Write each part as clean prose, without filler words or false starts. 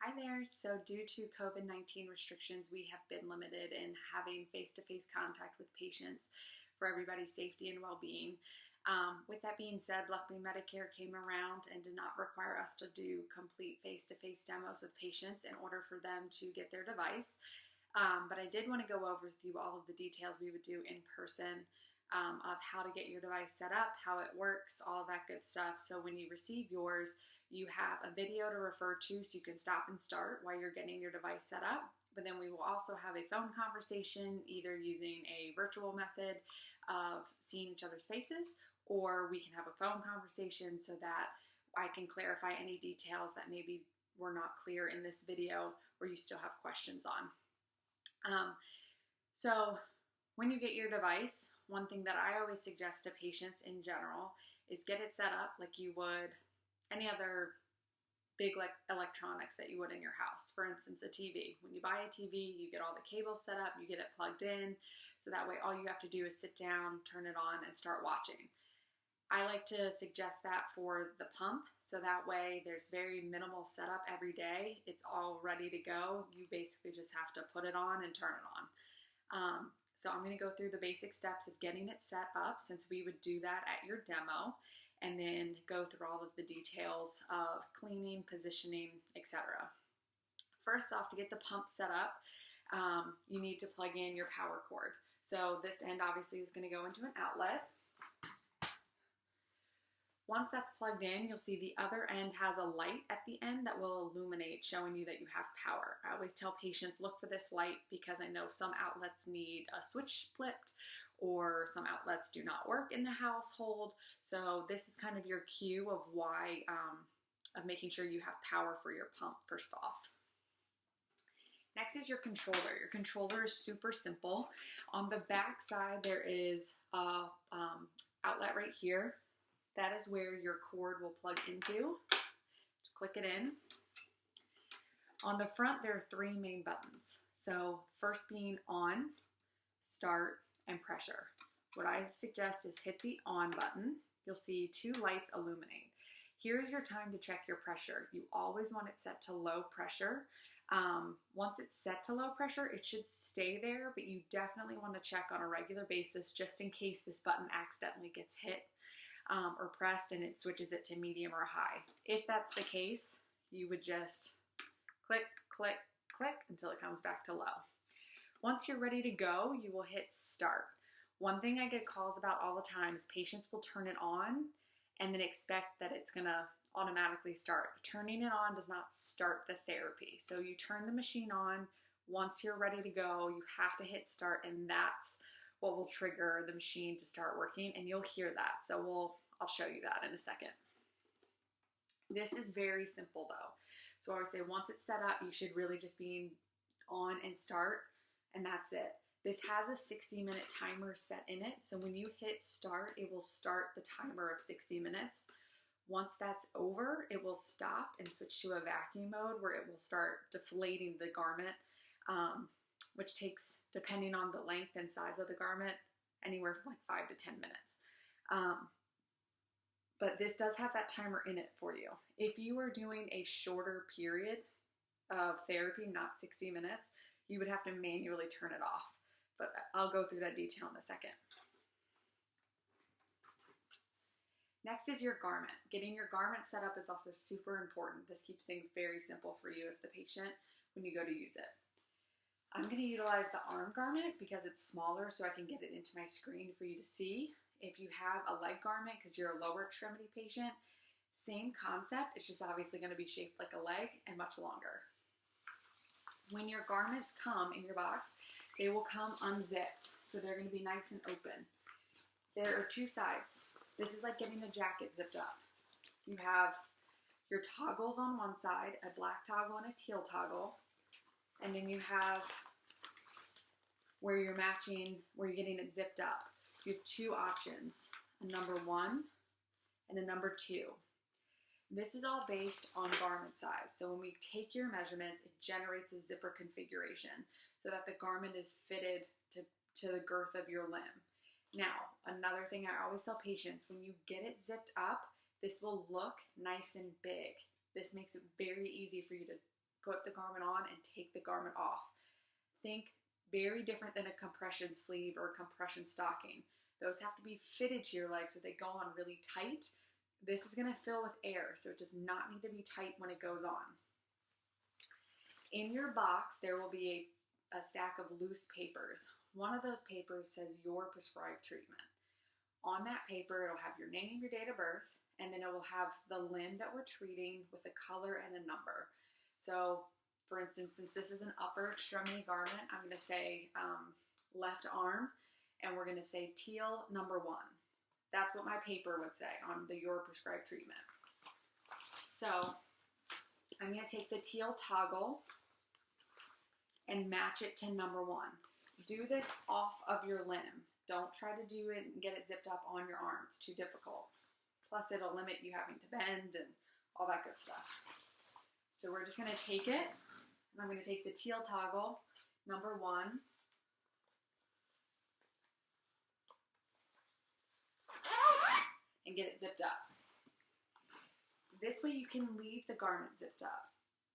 Hi there. So, due to COVID-19 restrictions, we have been limited in having face-to-face contact with patients for everybody's safety and well-being. With that being said, luckily Medicare came around and did not require us to do complete face-to-face demos with patients in order for them to get their device. But I did want to go over with you all of the details we would do in person of how to get your device set up, how it works, all of that good stuff. So when you receive yours, you have a video to refer to so you can stop and start while you're getting your device set up. But then we will also have a phone conversation, either using a virtual method of seeing each other's faces, or we can have a phone conversation so that I can clarify any details that maybe were not clear in this video or you still have questions on. So when you get your device, one thing that I always suggest to patients in general is get it set up like you would any other big electronics that you would in your house. For instance, a TV. When you buy a TV, you get all the cables set up, you get it plugged in, so that way all you have to do is sit down, turn it on, and start watching. I like to suggest that for the pump, so that way there's very minimal setup every day. It's all ready to go. You basically just have to put it on and turn it on. So I'm going to go through the basic steps of getting it set up, since we would do that at your demo, and then go through all of the details of cleaning, positioning, etc. First off, to get the pump set up, you need to plug in your power cord. So this end obviously is going to go into an outlet. Once that's plugged in, you'll see the other end has a light at the end that will illuminate, showing you that you have power. I always tell patients, look for this light, because I know some outlets need a switch flipped, or some outlets do not work in the household. So this is kind of your cue of why, of making sure you have power for your pump first off. Next is your controller. Your controller is super simple. On the back side, there is a outlet right here. That is where your cord will plug into. Just click it in. On the front, there are three main buttons. So first being on, start, and pressure. What I suggest is hit the on button. You'll see two lights illuminate. Here's your time to check your pressure. You always want it set to low pressure. Once it's set to low pressure, it should stay there, but you definitely want to check on a regular basis just in case this button accidentally gets hit or pressed and it switches it to medium or high. If that's the case, you would just click, click, click until it comes back to low. Once you're ready to go, you will hit start. One thing I get calls about all the time is patients will turn it on and then expect that it's gonna automatically start. Turning it on does not start the therapy. So you turn the machine on. Once you're ready to go, you have to hit start, and that's what will trigger the machine to start working, and you'll hear that. So I'll show you that in a second. This is very simple though. So I always say once it's set up, you should really just be on and start, and that's it. This has a 60-minute timer set in it. So when you hit start, it will start the timer of 60 minutes. Once that's over, it will stop and switch to a vacuum mode where it will start deflating the garment, which takes, depending on the length and size of the garment, anywhere from like 5 to 10 minutes. But this does have that timer in it for you. If you are doing a shorter period of therapy, not 60 minutes, you would have to manually turn it off. But I'll go through that detail in a second. Next is your garment. Getting your garment set up is also super important. This keeps things very simple for you as the patient when you go to use it. I'm going to utilize the arm garment because it's smaller, so I can get it into my screen for you to see. If you have a leg garment because you're a lower extremity patient, same concept. It's just obviously going to be shaped like a leg and much longer. When your garments come in your box, they will come unzipped, so they're going to be nice and open. There are two sides. This is like getting a jacket zipped up. You have your toggles on one side, a black toggle and a teal toggle, and then you have where you're matching, where you're getting it zipped up. You have two options, a number 1 and a number 2. This is all based on garment size. So when we take your measurements, it generates a zipper configuration so that the garment is fitted to the girth of your limb. Now, another thing I always tell patients, when you get it zipped up, this will look nice and big. This makes it very easy for you to put the garment on and take the garment off. Think very different than a compression sleeve or a compression stocking. Those have to be fitted to your legs so they go on really tight. This is going to fill with air, so it does not need to be tight when it goes on. In your box, there will be a stack of loose papers. One of those papers says your prescribed treatment. On that paper, it'll have your name, your date of birth, and then it will have the limb that we're treating with a color and a number. So, for instance, since this is an upper extremity garment, I'm going to say left arm, and we're going to say teal number 1. That's what my paper would say on the your prescribed treatment. So, I'm going to take the teal toggle and match it to number 1. Do this off of your limb. Don't try to do it and get it zipped up on your arm. It's too difficult. Plus, it'll limit you having to bend and all that good stuff. So we're just going to take it, and I'm going to take the teal toggle, number 1, and get it zipped up. This way you can leave the garment zipped up.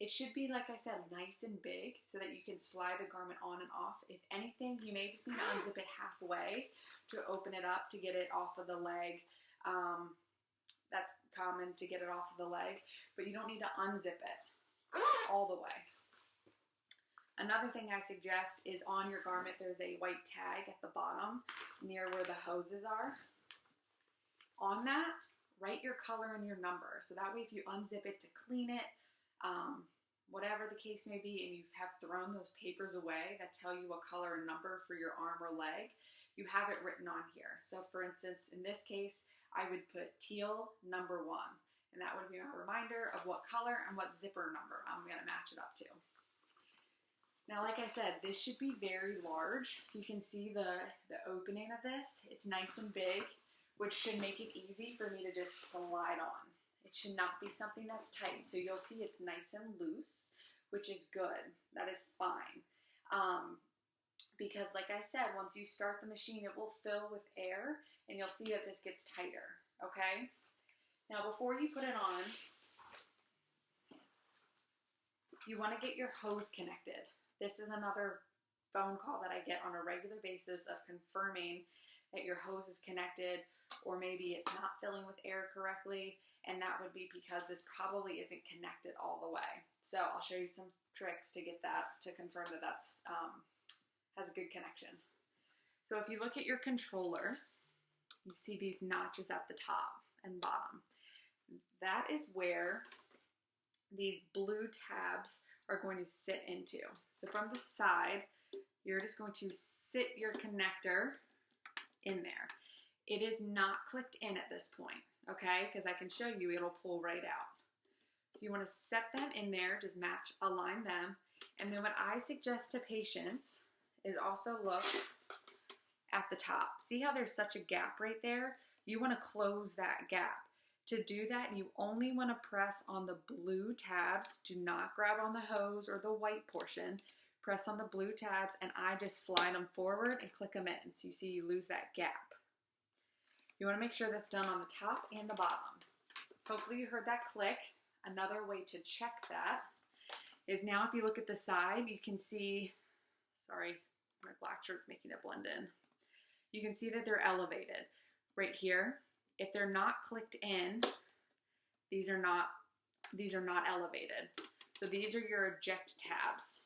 It should be, like I said, nice and big so that you can slide the garment on and off. If anything, you may just need to unzip it halfway to open it up to get it off of the leg. That's common to get it off of the leg, but you don't need to unzip it all the way. Another thing I suggest is on your garment, there's a white tag at the bottom near where the hoses are. On that, write your color and your number. So that way if you unzip it to clean it, whatever the case may be, and you have thrown those papers away that tell you what color and number for your arm or leg, you have it written on here. So for instance, in this case, I would put teal number 1, and that would be my reminder of what color and what zipper number I'm going to match it up to. Now, like I said, this should be very large, so you can see the opening of this. It's nice and big, which should make it easy for me to just slide on. It should not be something that's tight. So you'll see it's nice and loose, which is good. That is fine. Because like I said, once you start the machine, it will fill with air, and you'll see that this gets tighter, okay? Now, before you put it on, you want to get your hose connected. This is another phone call that I get on a regular basis of confirming that your hose is connected, or maybe it's not filling with air correctly, and that would be because this probably isn't connected all the way. So I'll show you some tricks to get that, to confirm that that's has a good connection. So if you look at your controller, you see these notches at the top and bottom. That is where these blue tabs are going to sit into. So from the side, you're just going to sit your connector in there. It is not clicked in at this point, okay? Because I can show you it'll pull right out. So you want to set them in there, just align them. And then what I suggest to patients is also look at the top. See how there's such a gap right there? You want to close that gap. To do that, you only want to press on the blue tabs. Do not grab on the hose or the white portion. Press on the blue tabs, and I just slide them forward and click them in. So you see you lose that gap. You want to make sure that's done on the top and the bottom. Hopefully you heard that click. Another way to check that is now if you look at the side, you can see, sorry, my black shirt's making it blend in. You can see that they're elevated right here. If they're not clicked in, these are not elevated. So these are your eject tabs.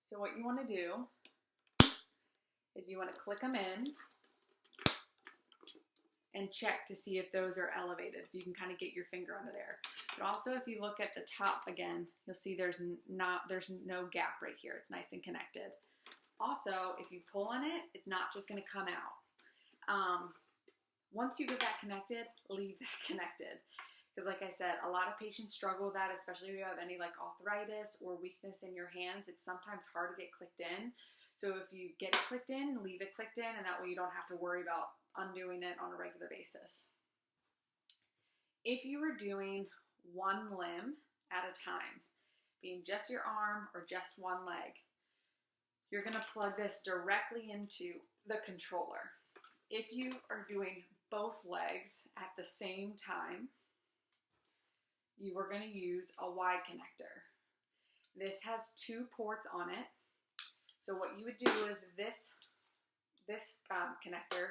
So what you want to do is you want to click them in and check to see if those are elevated, if you can kind of get your finger under there. But also if you look at the top again, you'll see there's no gap right here. It's nice and connected. Also, if you pull on it, it's not just going to come out. Once you get that connected, leave that connected. Because like I said, a lot of patients struggle with that, especially if you have any like arthritis or weakness in your hands. It's sometimes hard to get clicked in. So if you get it clicked in, leave it clicked in, and that way you don't have to worry about undoing it on a regular basis. If you were doing one limb at a time, being just your arm or just one leg, you're going to plug this directly into the controller. If you are doing both legs at the same time, you are going to use a Y connector. This has 2 ports on it. So what you would do is this connector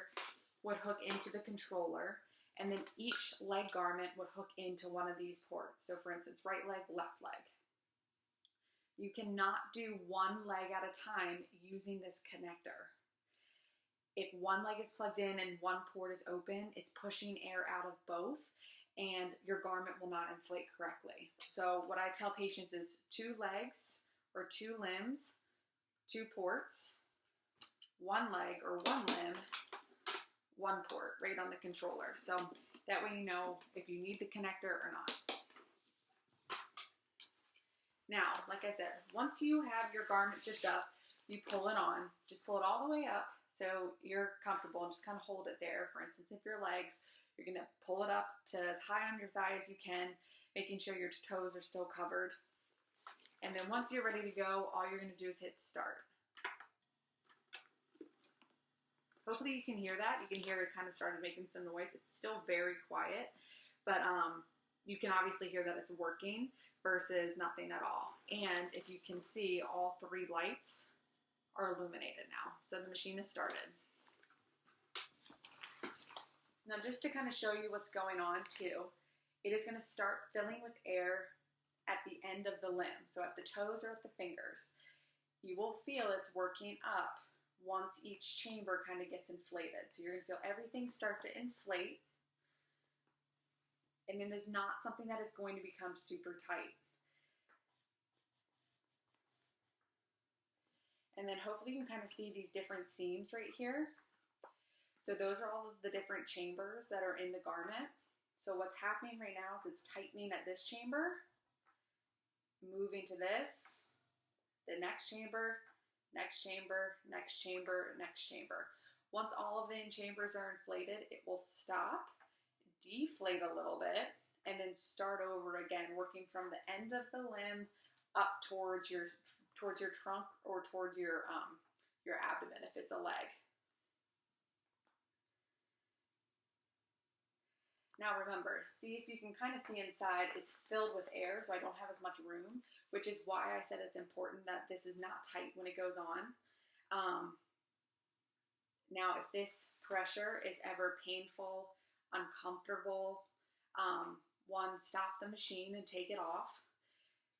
would hook into the controller, and then each leg garment would hook into one of these ports. So for instance, right leg, left leg. You cannot do one leg at a time using this connector. If one leg is plugged in and one port is open, it's pushing air out of both, and your garment will not inflate correctly. So what I tell patients is 2 legs or 2 limbs, 2 ports, 1 leg or 1 limb, 1 port right on the controller. So that way you know if you need the connector or not. Now, like I said, once you have your garment zipped up, you pull it on. Just pull it all the way up so you're comfortable and just kind of hold it there. For instance, if your legs, you're going to pull it up to as high on your thigh as you can, making sure your toes are still covered. And then once you're ready to go, all you're going to do is hit start. Hopefully you can hear that. You can hear it kind of started making some noise. It's still very quiet, but you can obviously hear that it's working versus nothing at all. And if you can see, all 3 lights are illuminated now. So the machine has started. Now just to kind of show you what's going on too, it is going to start filling with air at the end of the limb. So at the toes or at the fingers. You will feel it's working up once each chamber kind of gets inflated. So you're going to feel everything start to inflate. And it is not something that is going to become super tight. And then hopefully you can kind of see these different seams right here. So those are all of the different chambers that are in the garment. So what's happening right now is it's tightening at this chamber, moving to this, the next chamber, next chamber, next chamber, next chamber. Once all of the chambers are inflated, it will stop, deflate a little bit, and then start over again, working from the end of the limb up towards your trunk or towards your abdomen if it's a leg. Now remember, see if you can kind of see inside, it's filled with air, so I don't have as much room, which is why I said it's important that this is not tight when it goes on. Now, if this pressure is ever painful, uncomfortable, 1, stop the machine and take it off,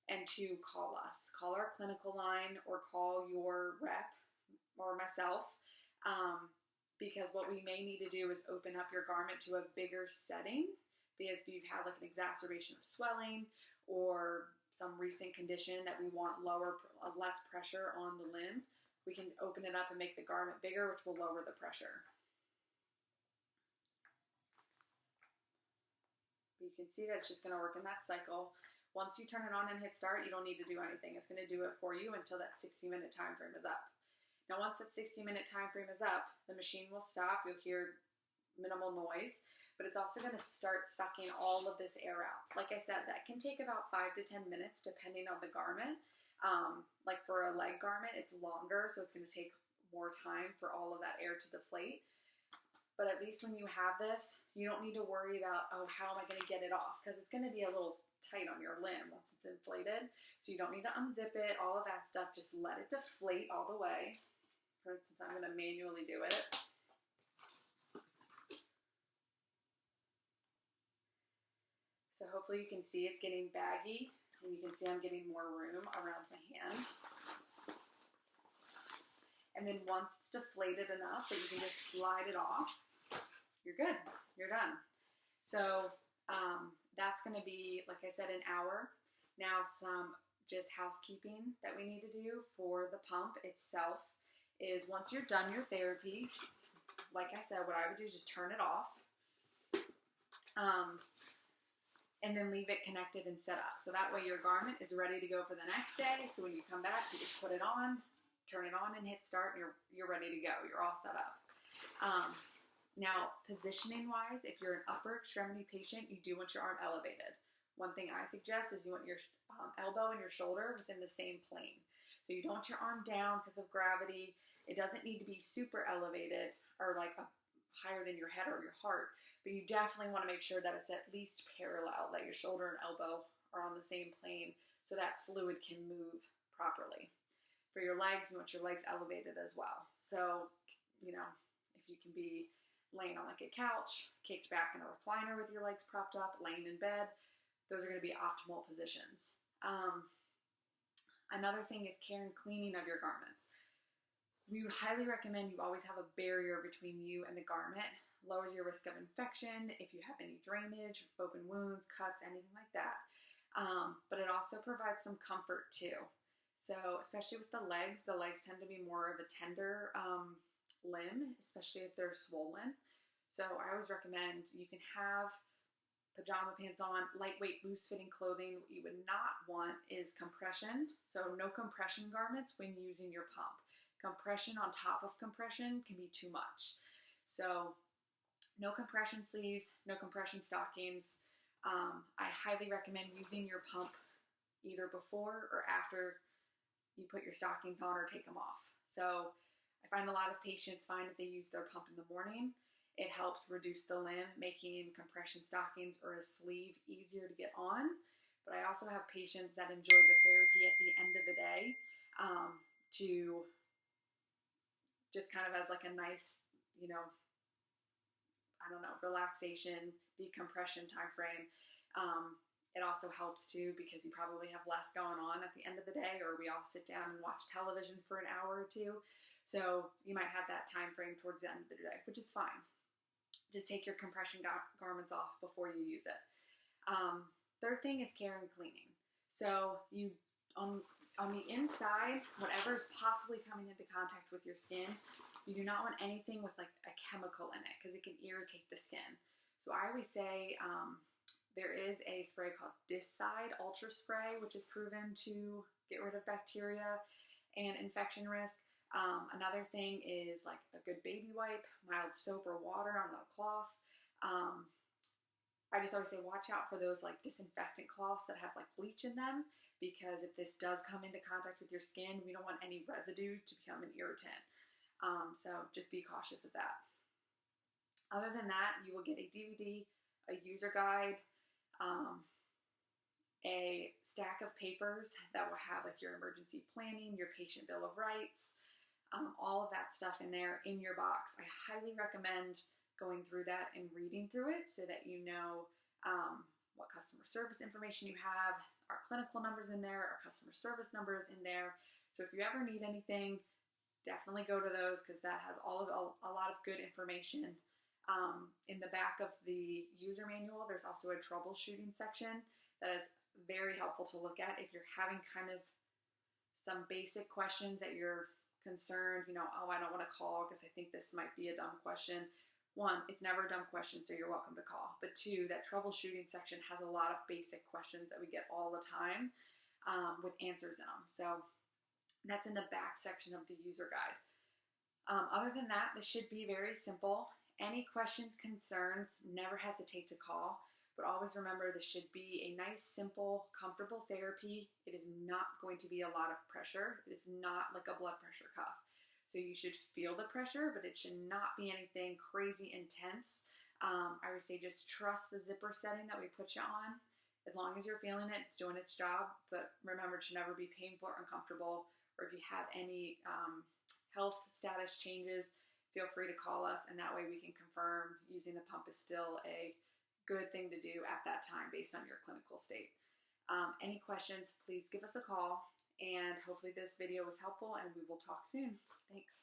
and 2, call us. Call our clinical line or call your rep or myself. Because what we may need to do is open up your garment to a bigger setting, because if you've had like an exacerbation of swelling or some recent condition that we want less pressure on the limb, we can open it up and make the garment bigger, which will lower the pressure. You can see that it's just going to work in that cycle. Once you turn it on and hit start, you don't need to do anything. It's going to do it for you until that 60-minute time frame is up. Now, once that 60-minute time frame is up, the machine will stop. You'll hear minimal noise, but it's also going to start sucking all of this air out. Like I said, that can take about 5 to 10 minutes depending on the garment. Like for a leg garment, it's longer, so it's going to take more time for all of that air to deflate. But at least when you have this, you don't need to worry about, oh, how am I going to get it off? Because it's going to be a little tight on your limb once it's inflated. So you don't need to unzip it, all of that stuff. Just let it deflate all the way. For instance, I'm going to manually do it. So hopefully you can see it's getting baggy, and you can see I'm getting more room around my hand. And then once it's deflated enough that you can just slide it off, you're good. You're done. So that's going to be, like I said, an hour. Now some just housekeeping that we need to do for the pump itself is once you're done your therapy, like I said, what I would do is just turn it off and then leave it connected and set up. So that way your garment is ready to go for the next day. So when you come back, you just put it on, turn it on and hit start, and you're ready to go. You're all set up. Now, positioning wise, if you're an upper extremity patient, you do want your arm elevated. One thing I suggest is you want your elbow and your shoulder within the same plane. So you don't want your arm down because of gravity. It doesn't need to be super elevated or like a higher than your head or your heart, but you definitely want to make sure that it's at least parallel, that your shoulder and elbow are on the same plane so that fluid can move properly. For your legs, you want your legs elevated as well. So, you know, if you can be laying on like a couch, kicked back in a recliner with your legs propped up, laying in bed, those are going to be optimal positions. Another thing is care and cleaning of your garments. We highly recommend you always have a barrier between you and the garment. Lowers your risk of infection if you have any drainage, open wounds, cuts, anything like that. But it also provides some comfort too. So especially with the legs tend to be more of a tender limb, especially if they're swollen. So I always recommend you can have pajama pants on, lightweight, loose-fitting clothing. What you would not want is compression. So no compression garments when using your pump. Compression on top of compression can be too much. So no compression sleeves, no compression stockings. I highly recommend using your pump either before or after you put your stockings on or take them off. So I find a lot of patients find if they use their pump in the morning, it helps reduce the limb, making compression stockings or a sleeve easier to get on. But I also have patients that enjoy the therapy at the end of the day to just kind of as like a nice, you know, I don't know, relaxation, decompression time frame. It also helps too because you probably have less going on at the end of the day, or we all sit down and watch television for an hour or two. So you might have that time frame towards the end of the day, which is fine. Just take your compression garments off before you use it. Third thing is care and cleaning. So you on the inside, whatever is possibly coming into contact with your skin, you do not want anything with like a chemical in it because it can irritate the skin. So I always say there is a spray called Discide Ultra Spray, which is proven to get rid of bacteria and infection risk. Another thing is like a good baby wipe, mild soap or water on a cloth. I just always say watch out for those like disinfectant cloths that have like bleach in them, because if this does come into contact with your skin, we don't want any residue to become an irritant. So just be cautious of that. Other than that, you will get a DVD, a user guide, a stack of papers that will have like your emergency planning, your patient bill of rights, all of that stuff in there in your box. I highly recommend going through that and reading through it so that you know what customer service information you have, our clinical numbers in there, our customer service numbers in there. So if you ever need anything, definitely go to those because that has a lot of good information. In the back of the user manual, there's also a troubleshooting section that is very helpful to look at if you're having kind of some basic questions that you're concerned, you know, oh, I don't want to call because I think this might be a dumb question. One, it's never a dumb question, so you're welcome to call. But two, that troubleshooting section has a lot of basic questions that we get all the time with answers in them. So that's in the back section of the user guide. Other than that, this should be very simple. Any questions, concerns, never hesitate to call. But always remember, this should be a nice, simple, comfortable therapy. It is not going to be a lot of pressure. It is not like a blood pressure cuff. So you should feel the pressure, but it should not be anything crazy intense. I would say just trust the zipper setting that we put you on. As long as you're feeling it, it's doing its job. But remember, it should never be painful or uncomfortable. Or if you have any health status changes, feel free to call us, and that way we can confirm using the pump is still a good thing to do at that time based on your clinical state. Any questions, please give us a call, and hopefully this video was helpful, and we will talk soon. Thanks.